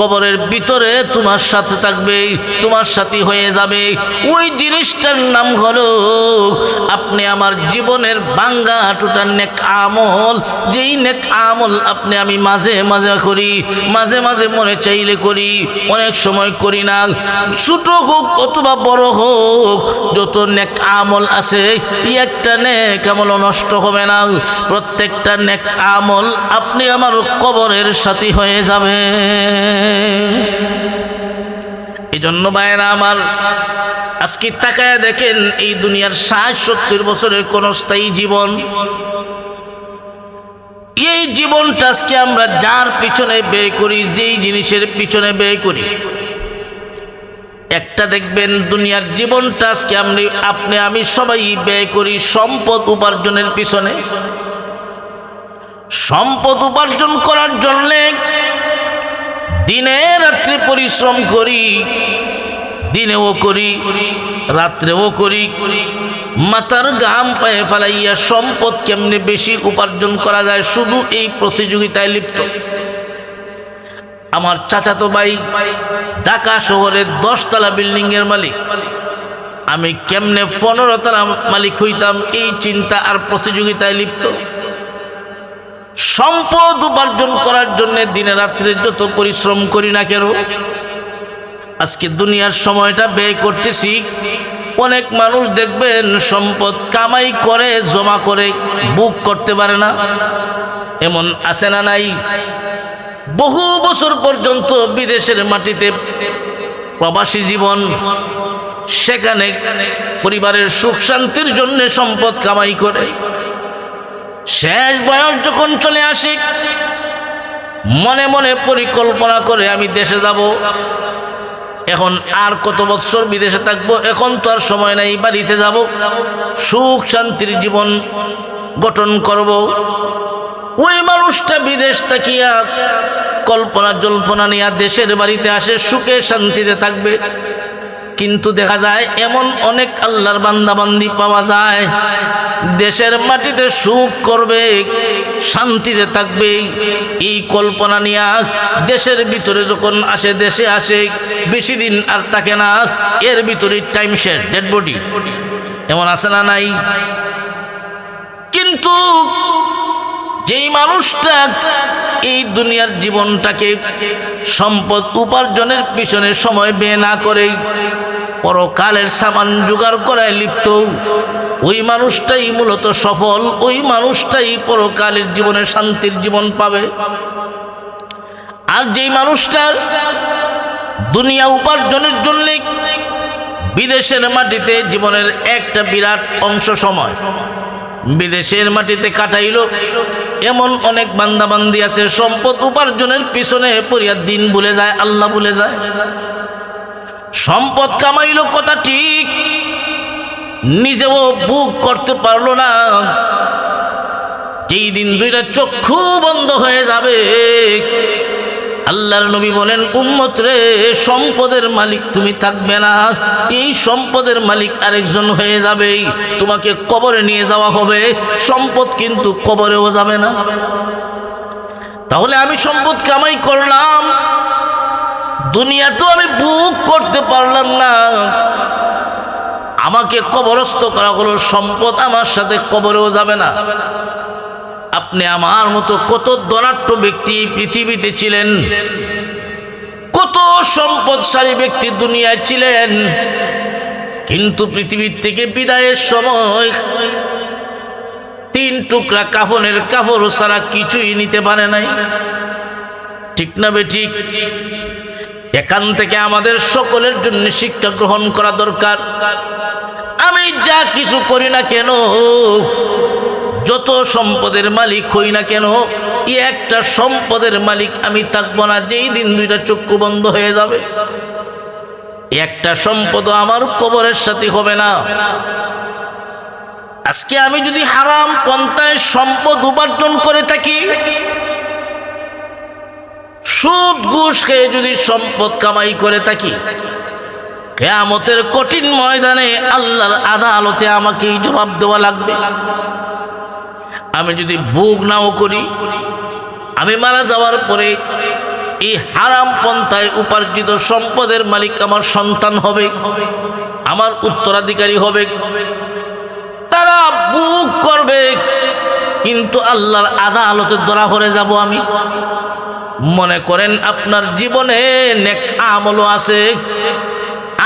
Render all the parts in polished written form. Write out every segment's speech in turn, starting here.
কবরের ভিতরে তোমার সাথে থাকবে, তোমার সাথী হয়ে যাবে। ওই জিনিসটার নাম হলো আপনি আমার জীবনের ভাঙ্গা টুটার নেক আমল। যেই নেক আমল আপনি আমি মাঝে মাঝে করি, মাঝে মাঝে মনে চাইলে করি, অনেক সময় করি না। ছোট হোক অথবা বড় হোক, যত নেক আমল আছে একটা নেক আমল নষ্ট হবে না। প্রত্যেকটা নেক আমল আপনি আমার কবরের সাথী হয়ে যাবে। এই জন্য ভাইয়েরা আমার, আজকে তাকায় দেখেন এই দুনিয়ার ৬০-৭০ বছরের কোন স্থায়ী জীবন, এই জীবনটা আজকে আমরা যার পিছনে ব্যয় করি, যেই জিনিসের পিছনে ব্যয় করি, একটা দেখবেন দুনিয়ার জীবনটা আজকে আপনি আমি সবাই ব্যয় করি সম্পদ উপার্জনের পিছনে। সম্পদ উপার্জন করার জন্যে দিনে রাত্রে পরিশ্রম করি, দিনেও করি রাত্রেও করি, মাথার ঘাম পায়ে ফেলাইয়া সম্পদ কেমনে বেশি উপার্জন করা যায় শুধু এই প্রতিযোগিতায় লিপ্ত। আমার চাচাতো ভাই ঢাকা শহরের 10 তলা বিল্ডিং এর মালিক, আমি কেমনে 15 তলা মালিক হইতাম এই চিন্তা আর প্রতিযোগিতায় লিপ্ত। সম্পদ উপার্জন করার জন্য দিনে রাত্রে যত পরিশ্রম করি না কেন, আজকে দুনিয়ার সময়টা ব্যয় করতেছি। অনেক মানুষ দেখবেন সম্পদ কামাই করে জমা করে বুক করতে পারে না, এমন আছে না নাই? বহু বছর পর্যন্ত বিদেশের মাটিতে প্রবাসী জীবন, সেখানে পরিবারের সুখ শান্তির জন্য সম্পদ কামাই করে শেষ বয়স যখন চলে আসে মনে মনে পরিকল্পনা করে আমি দেশে যাব, এখন আর কত বছর বিদেশে থাকবো, এখন তো আর সময় নাই, বাড়িতে যাব, সুখ শান্তির জীবন গঠন করব। ওই মানুষটা বিদেশ থাকিয়া কল্পনা জল্পনা নিয়ে দেশের বাড়িতে আসে, সুখে শান্তিতে থাকবে। কিন্তু দেখা যায় এমন অনেক আল্লাহর বান্দা বান্দি পাওয়া যায় দেশের মাটিতে সুখ করবে, শান্তিতে থাকবে, এই কল্পনা নিয়ে দেশের ভিতরে যখন আসে, দেশে আসে বেশি দিন আর থাকে না, এর ভিতরে টাইম শেষ, ডেড বডি, এমন আছে না নাই? কিন্তু যেই মানুষটা এই দুনিয়ার জীবনটাকে সম্পদ উপার্জনের পিছনে সময় ব্যয় না করে পরকালের সামান জোগাড় করায় লিপ্ত, ওই মানুষটাই মূলত সফল, ওই মানুষটাই পরকালের জীবনে শান্তির জীবন পাবে। আর যেই মানুষটা দুনিয়া উপার্জনের জন্য বিদেশের মাটিতে জীবনের একটা বিরাট অংশ সময় বিদেশের মাটিতে কাটাইল, এমন অনেক বান্দাবান্দি আছে সম্পদ উপার্জনের পিছনে পড়িয়া দিন ভুলে যায়, আল্লাহ ভুলে যায়। সম্পদ কামাইল কথা ঠিক, নিজেও বুক করতে পারলো না। যেই দিন দুইটা চক্ষু বন্ধ হয়ে যাবে, আল্লাহর নবী বলেন, উম্মত রে, সম্পদের মালিক তুমি থাকবে না, এই সম্পদের মালিক আরেকজন হয়ে যাবে, তোমাকে কবরে নিয়ে যাওয়া হবে, সম্পদ কিন্তু কবরেও যাবে না। তাহলে আমি সম্পদ কামাই করলাম, দুনিয়া তো আমি বুক করতে পারলাম না, আমাকে কবরস্থ করা হলো, সম্পদ আমার সাথে কবরেও যাবে না। আপনি আমার মতো কত ধনাঢ্য ব্যক্তি পৃথিবীতে ছিলেন, কত সম্পদশালী ব্যক্তি দুনিয়ায় ছিলেন, কিন্তু পৃথিবীর থেকে বিদায়ের সময় 3 টুকরা কাফনের কাপড় ছাড়া কিছুই নিতে পারে নাই। ঠিক না বেঠিক? এখান থেকে আমাদের সকলের জন্য শিক্ষা গ্রহণ করা দরকার। আমি যা কিছু করি না কেন, যত সম্পদের মালিক হই না কেন, একটা সম্পদের মালিক আমি থাকবো না যেই দিন দুইটা চক্ষু বন্ধ হয়ে যাবে। একটা সম্পদ আমার কবরের সাথে হবে না। আজকে আমি যদি হারাম পন্থায় সম্পদ উপার্জন করে থাকি, সুদ ঘুষ খেয়ে যদি সম্পদ কামাই করে থাকি, কিয়ামতের কঠিন ময়দানে আল্লাহর আদালতে আমাকেই জবাব দেওয়া লাগবে। আমি যদি ভোগ নাও করি, আমি মারা যাওয়ার পরে এই হারাম পন্থায় উপার্জিত সম্পদের মালিক আমার সন্তান হবে, আমার উত্তরাধিকারী হবে। তারা বুক করবে, কিন্তু আল্লাহর আদালতে ধরা পড়ে যাব আমি। মনে করেন আপনার জীবনে নেক আমলও আছে,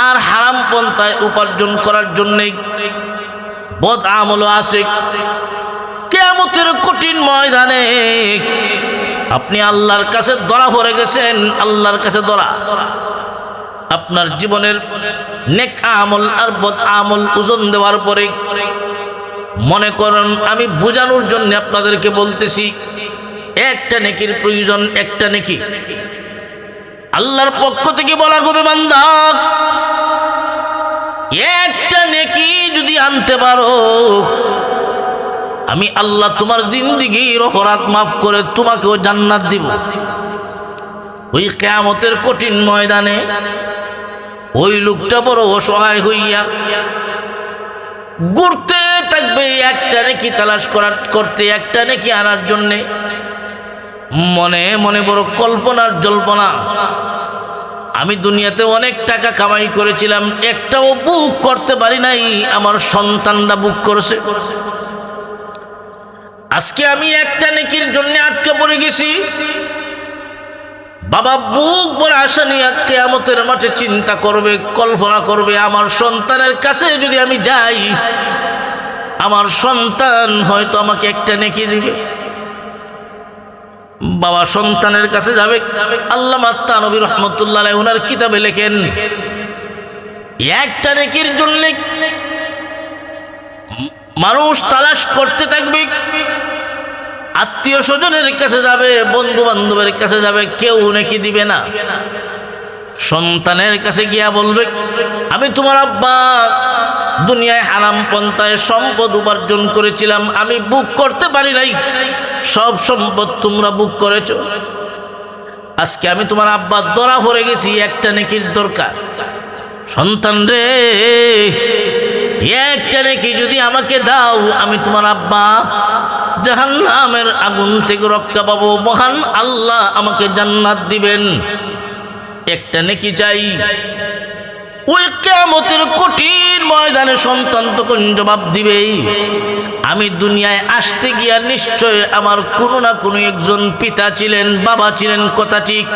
আর হারাম পন্থায় উপার্জন করার জন্য বদ আমলও আছে। কিয়ামতের কঠিন ময়দানে আপনি আল্লাহর কাছে ধরা পড়ে গেছেন, আল্লাহর কাছে ধরা। আপনার জীবনের নেক আমল আর বদ আমল ওজন দেওয়ার পরে মনে করেন, আমি বোঝানোর জন্য আপনাদেরকে বলতেছি, একটা নেকির প্রয়োজন, একটা নেকি আল্লাহর পক্ষ থেকে বলা হবে, বান্দা একটা নেকি যদি আনতে পারো, আমি আল্লাহ তোমার জিন্দেগীর অপরাধ মাফ করে তোমাকেও জান্নাত দিব। ওই কিয়ামতের কঠিন ময়দানে ওই লোকটা বড় অসহায় হইয়া ঘুরতে থাকবে একটা নেকি তালাশ করতে, একটা নেকি আনার জন্যে। মনে মনে বড় কল্পনার জল্পনা, আমি দুনিয়াতে অনেক টাকা কামাই করেছিলাম, একটাও বুক করতে পারি নাই, আমার সন্তানরা বুক করেছে। আজকে আমি একটা নেকির জন্য আটকে পড়ে গেছি। বাবা বুক বড় আশা নিয়ে কিয়ামতের মাঠে চিন্তা করবে, কল্পনা করবে, আমার সন্তানের কাছে যদি আমি যাই, আমার সন্তান হয়তো আমাকে একটা নেকি দিবে। বাবা সন্তানের কাছে যাবে। আল্লামা তানভী রাহমাতুল্লাহ আলাইহি ওনার কিতাবে লেখেন, একটা নেকির জন্য মানুষ তালাশ করতে থাকবে, আত্মীয় স্বজনের কাছে যাবে, বন্ধু বান্ধবের কাছে যাবে, কেউ নেকি দিবে না। সন্তানের কাছে গিয়া বলবে, আমি তোমার আব্বা, দুনিয়ায় হারাম পন্থায় সম্পদ উপার্জন করেছিলাম, আমি বুক করতে পারি নাই, সব সম্পদ তোমরা বুক করেছ। আজকে আমি তোমার আব্বা ধরা পড়ে গেছি, একটা নেকির দরকার। সন্তান রে, একটা নেকি যদি আমাকে দাও, আমি তোমার আব্বা জাহান্নামের আগুন থেকে রক্ষা পাবো, মহান আল্লাহ আমাকে জান্নাত দিবেন। একটা নেকি চাই। ওই কিয়ামতের কঠিন ময়দানে সন্তান তখন জবাব দিবে, আমি দুনিয়ায় আসতে গিয়া নিশ্চয় আমার কোনো না কোনো একজন পিতা ছিলেন, বাবা ছিলেন, কথা ঠিক,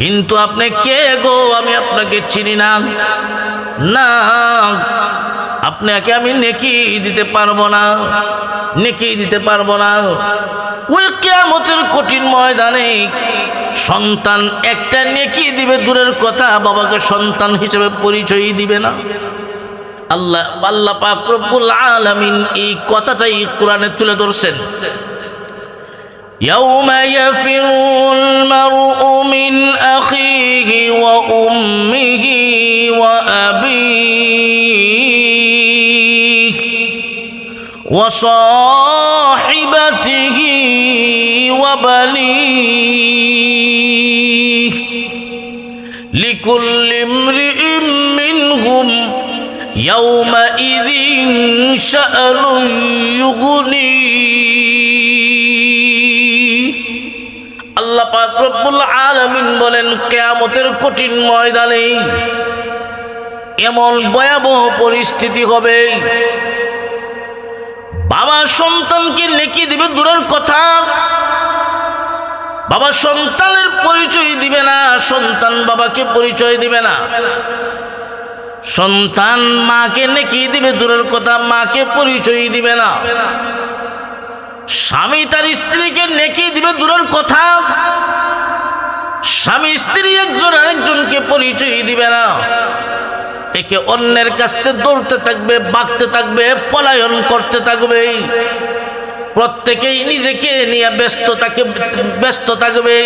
কিন্তু আপনি কে গো, আমি আপনাকে চিনি না। না, আপনাকে আমি নেকি দিতে পারবো না, নেকি দিতে পারবো না। ওই কিয়ামতের কঠিন ময়দানে সন্তান একটা নেকি দিবে দূরের কথা, বাবাকে সন্তান হিসেবে পরিচয় দিবে না। আল্লাহ পাক রব্বুল আলামিন এই কথাটাই কোরআনে তুলে ধরছেন। ইয়াউমা ইয়াফিরুল মারউ মিন আখিহি ওয়া উম্মিহি ওয়া আবিহি ওয়া সাহিবাতিহি ওয়া বানিহি লিকুল্লি ইমরিইম মিনহুম ইয়াউমাইযিন শা'নুন ইউগনিহি। আল্লাহ পাক রব্বুল আলামিন বলেন, কিয়ামতের কঠিন ময়দানে এমন ভয়াবহ পরিস্থিতি হবে, বাবা সন্তানকে নেকি দিবে দূরের কথা, বাবা সন্তানের পরিচয় দিবে না, সন্তান বাবাকে পরিচয় দিবে না। সন্তান মাকে নেকি দিবে দূরের কথা, মাকে পরিচয় দিবে না। স্বামী তার স্ত্রীকে নেকি দিবে দূরের কথা, স্বামী স্ত্রী একজন আরেকজনকে পরিচয় দিবে না। একে অন্যের কাছে দৌড়তে থাকবে, বাঁকতে থাকবে, পলায়ন করতে থাকবে। প্রত্যেকেই নিজেকে নিয়ে ব্যস্ত থাকবে।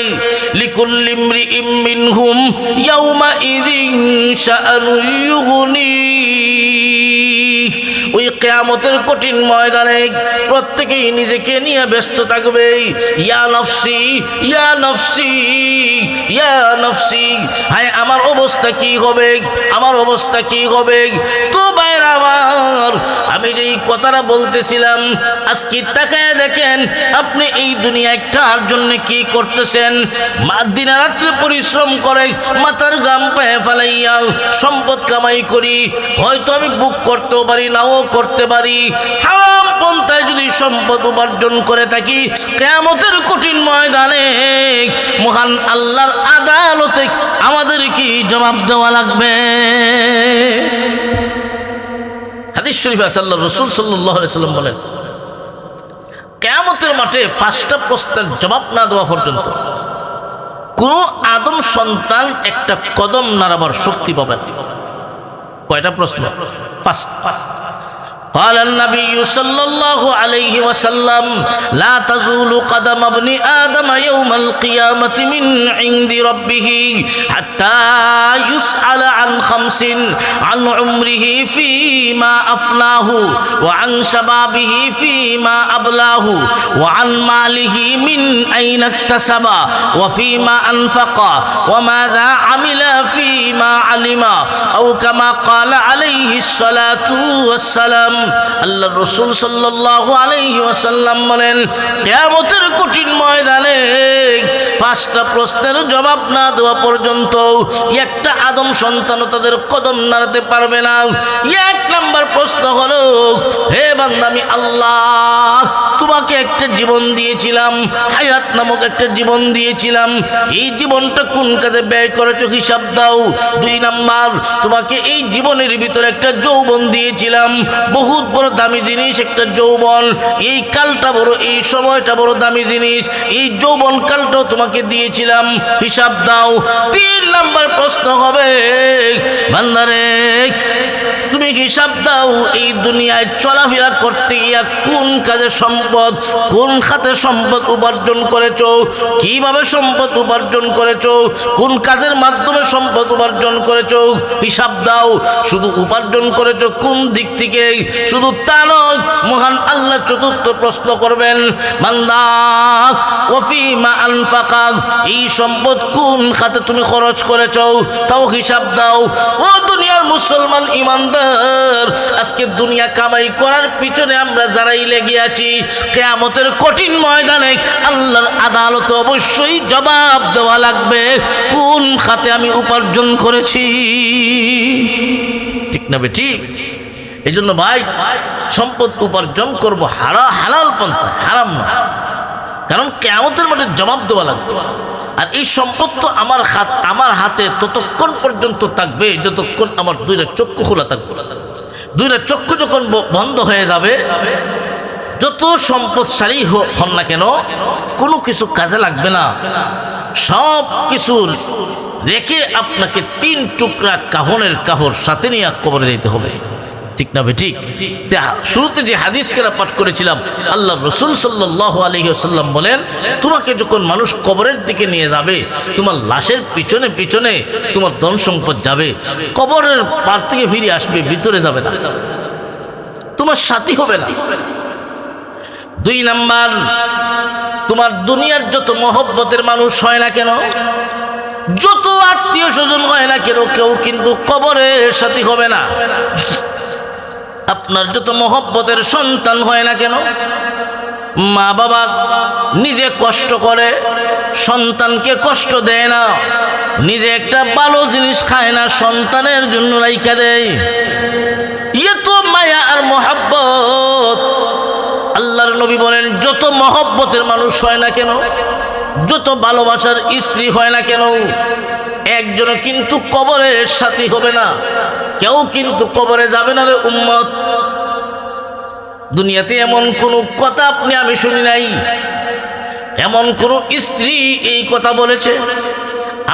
লিকুল্লি ইমরিইম মিনহুম ইয়াউমাইযিন শা'নুন ইউগনিহি। ওই কিয়ামতের কঠিন ময়দানে প্রত্যেকেই নিজেকে নিয়ে ব্যস্ত থাকবে। ইয়া নফসি, ইয়া নফসি, ইয়া নফসি, হায় আমার অবস্থা কি হবে, আমার অবস্থা কি হবে। তো বাইরে আমার আমার, আমি যে এই কথাটা বলতেছিলাম, আজকে তাকায় দেখেন আপনি এই দুনিয়ায় কার জন্য কি করতেছেন। দিন রাত্রে পরিশ্রম করে মাথার ঘাম পায়ে ফেলাইয়া সম্পদ কামাই করি, হয়তো আমি বুক করতেও পারি, নাও করতে পারি। হারাম পন্থায় যদি সম্পদ উপার্জন করে থাকি, কিয়ামতের কঠিন ময়দানে মহান আল্লাহর আদালতে আমাদের কি জবাব দেওয়া লাগবে। হাদিস শরীফে আল্লাহর রাসূল সাল্লাল্লাহু আলাইহি ওয়াসাল্লাম বলেন, কিয়ামতের মাঠে 5টা প্রশ্নের জবাব না দেওয়া পর্যন্ত কোন আদম সন্তান একটা কদম নাড়াবার শক্তি পাবে না। কয়টা প্রশ্ন? ফার্স্ট قال النبي صلى الله عليه وسلم لا تزول قدم ابن آدم يوم القيامة من عند ربه حتى يسأل عن 5: عن عمره فيما أفناه، وعن شبابه فيما أبلاه، وعن ماله من أين اكتسب، وفيما أنفق، وماذا عمل فيما علم، أو كما قال عليه الصلاة والسلام। আল্লাহ রাসূল সাল্লাল্লাহু আলাইহি ওয়াসাল্লাম বলেন, কিয়ামতের কঠিন ময়দানে 5টা প্রশ্নের জবাব না দেওয়া পর্যন্ত একটা আদম সন্তানও তাদের কদম নাড়াতে পারবে না। 1 নাম্বার প্রশ্ন হলো, হে বান্দা, আমি আল্লাহ তোমাকে একটা জীবন দিয়েছিলাম, হায়াত নামক একটা জীবন দিয়েছিলাম, এই জীবনটা কোন কাজে ব্যয় করেছো হিসাব দাও। 2 নাম্বার, তোমাকে এই জীবনের ভিতরে একটা যৌবন দিয়েছিলাম, বহুত বড় দামি জিনিস একটা যৌবন, এই কালটা বড়, এই সময়টা বড় দামি জিনিস, এই যৌবন কালটাও তোমাকে দিয়েছিলাম, হিসাব দাও। 3 নাম্বার প্রশ্ন হবে, বান্দারে তুমি হিসাব দাও, এই দুনিয়ায় চলাফেরা করতে গিয়া কোন কাজে সম্পদ, কোন খাতে সম্পদ উপার্জন করেছো, কিভাবে সম্পদ উপার্জন করেছো, কোন কাজের মাধ্যমে সম্পদ উপার্জন করেছো, হিসাব দাও। শুধু উপার্জন করেছো কোন দিক থেকে, শুধু তা নয়, মহান আল্লাহ 4র্থ প্রশ্ন করবেন, বান্দা ওয়াফিমা আনফাকা, এই সম্পদ কোন খাতে তুমি খরচ করেছো, তাও হিসাব দাও। ও দুনিয়ার মুসলমান ইমানদার, আজকে দুনিয়া কামাই করার পিছনে আমরা যারাই লেগে আছি, কিয়ামতের কঠিন ময়দানে আল্লাহর আদালতে অবশ্যই জবাব দেওয়া লাগবে, কোন খাতে আমি উপার্জন করেছি। ঠিক না বেঠিক? এই জন্য ভাই, সম্পদ উপার্জন করবো হালাল পন্থা, হারাম না, কারণ কিয়ামতের মাঠে জবাব দেওয়া লাগবে। আর এই সম্পদ তো আমার হাতে ততক্ষণ পর্যন্ত থাকবে যতক্ষণ আমার 2টা চক্ষু খোলা থাকবে। 2টা চক্ষু যখন বন্ধ হয়ে যাবে, যত সম্পদশালী হন না কেন, কোনো কিছু কাজে লাগবে না। সব কিছুর রেখে আপনাকে 3 টুকরা কাফনের কাপড় সাথে নিয়ে কবরে যেতে হবে। ঠিক না বেঠিক? শুরুতে যে হাদিস কেরা পাঠ করেছিলাম, আল্লাহ রাসূল সাল্লাল্লাহু আলাইহি ওয়াসাল্লাম বলেন, তোমাকে যখন মানুষ কবরের দিকে নিয়ে যাবে, তোমার লাশের পিছনে পিছনে তোমার ধন সম্পদ যাবে, কবরের পার থেকে ফিরে আসবে, ভিতরে যাবে না, তোমার সাথী হবে না। 2 নাম্বার, তোমার দুনিয়ার যত মহব্বতের মানুষ হয় না কেন, যত আত্মীয় স্বজন হয় না কেন, কেউ কিন্তু কবরের সাথী হবে না। আপনার যত মহব্বতের সন্তান হয় না কেন, মা বাবা নিজে কষ্ট করে সন্তানকে কষ্ট দেয় না, নিজে একটা ভালো জিনিস খায় না, সন্তানের জন্য রাইখা দেয়। ইয়ে তো মায়া আর মহব্বত। আল্লাহর নবী বলেন, যত মহব্বতের মানুষ হয় না কেন, যত ভালোবাসার স্ত্রী হয় না কেন, একজনও কিন্তু কবরের সাথী হবে না, কেউ কিন্তু কবরে যাবে না রে উম্মত। দুনিয়াতে এমন কোনো কথা আপনি আমি শুনি নাই, এমন কোন স্ত্রী এই কথা বলেছে,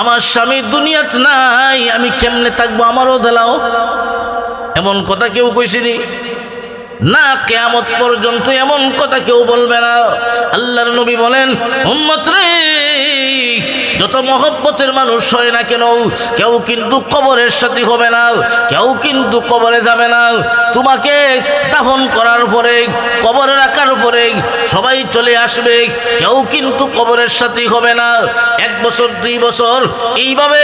আমার স্বামী দুনিয়াতে নাই, আমি কেমনে থাকবো, আমারও দেলাও। এমন কথা কেউ কইছেনি না, কিয়ামত পর্যন্ত এমন কথা কেউ বলবে না। আল্লাহর নবী বলেন, উম্মত রে, যত মহব্বতের মানুষ হয় না কেন, কেউ কিন্তু কবরের সাথী হবে না, কেউ কিন্তু কবরে যাবে না। তোমাকে দাফন করার পরে, কবরে রাখার পরে সবাই চলে আসবে, কেউ কিন্তু কবরের সাথী হবে না। 1 বছর 2 বছর এইভাবে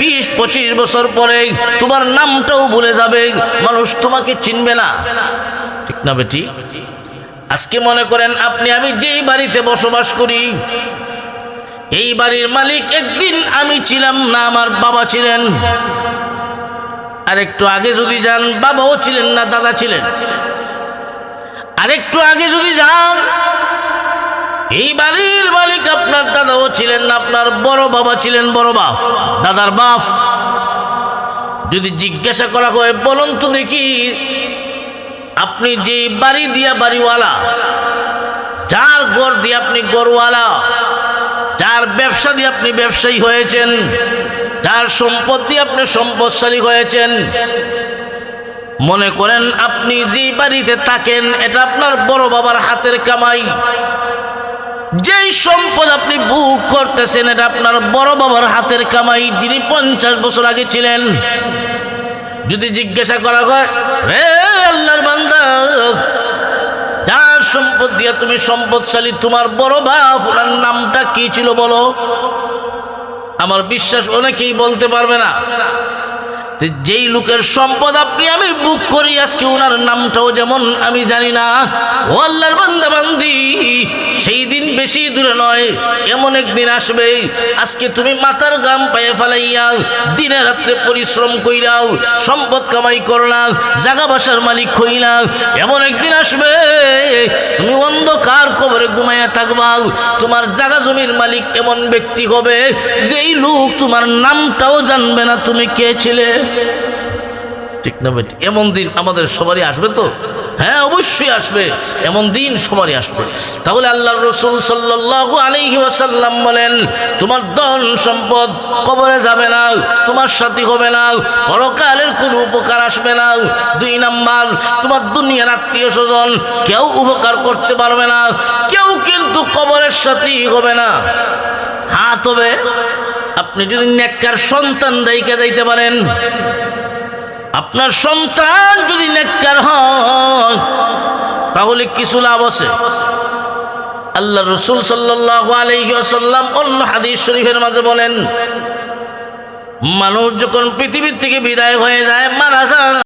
20-25 বছর পরে তোমার নামটাও ভুলে যাবে, মানুষ তোমাকে চিনবে না। ঠিক না বেটি? আজকে মনে করেন আপনি আমি যেই বাড়িতে বসবাস করি, এই বাড়ির মালিক একদিন আমি ছিলাম না, আমার বাবা ছিলেন। আর একটু আগে যদি যান, বাবাও ছিলেন না, দাদা ছিলেন। আর একটু আগে যদি যান, এই বাড়ির মালিক আপনার দাদাও ছিলেন না, আপনার বড় বাবা ছিলেন, বড় বাপ, দাদার বাপ। যদি জিজ্ঞাসা করা হয়, বলুন তো দেখি, আপনি যে বাড়ি দিয়া বাড়িওয়ালা, যার ঘর দিয়ে আপনি ঘরওয়ালা, যার ব্যবসা দিয়ে আপনি ব্যবসায়ী হয়েছেন, যার সম্পদ দিয়ে আপনি সম্পদশালী হয়েছেন, মনে করেন আপনি যে বাড়িতে থাকেন এটা আপনার বড় বাবার হাতের কামাই। যেই সম্পদ আপনি ভোগ করতেছেন এটা আপনার বড় বাবার হাতের কামাই, যিনি 50 বছর আগে ছিলেন। যদি জিজ্ঞাসা করা হয়, রে আল্লাহর বান্দা, যার সম্পদ দিয়ে তুমি সম্পদশালী, তোমার বড় বাপ, ওনার নামটা কি ছিল বলো? আমার বিশ্বাস অনেকেই বলতে পারবে না। যেই লোকের সম্পদ আপনি আমি বুক করি, আজকে ওনার নামটাও যেমন আমি জানি না। ও আল্লাহর বান্দা বান্দি, সেই দিন বেশি দূরে নয়, এমন একদিন আসবে, আজকে তুমি মাথার গাম পায়ে ফেলাইয়া দিনে রাত্রে পরিশ্রম কইরাও সম্পদ কামাই করলা, জাগা বাসার মালিক হইলা, এমন একদিন আসবে তুমি অন্ধকার কবরে ঘুমাইয়া থাকবা। তোমার জাগা জমির মালিক এমন ব্যক্তি হবে, যেই লোক তোমার নামটাও জানবে না তুমি কে ছিলে। ঠিক না বেটি? এমন দিন আমাদের সবারই আসবে তো? হ্যাঁ, অবশ্যই আসবে, এমন দিন সবারই আসবে। তাহলে আল্লাহর রাসূল সাল্লাল্লাহু আলাইহি ওয়াসাল্লাম বলেন, তোমার ধন সম্পদ কবরে যাবে না, তোমার সাথী হবে না, পরকালের কোনো উপকার আসবে না। 2 নাম্বার, তোমার দুনিয়ার আত্মীয় স্বজন কেউ উপকার করতে পারবে না, কেউ কিন্তু কবরের সাথী হবে না। হ্যাঁ, তবে আপনি যদি নেককার সন্তান রেখে যাইতে পারেন, আপনার সন্তান যদি নেককার হয়, তাহলে কিছু লাভ আছে। আল্লাহ রাসূল সাল্লাল্লাহু আলাইহি ওয়াসাল্লাম অন্য হাদিস শরীফের মাঝে বলেন, মানুষ যখন পৃথিবী থেকে বিদায় হয়ে যায়, মারা যায়,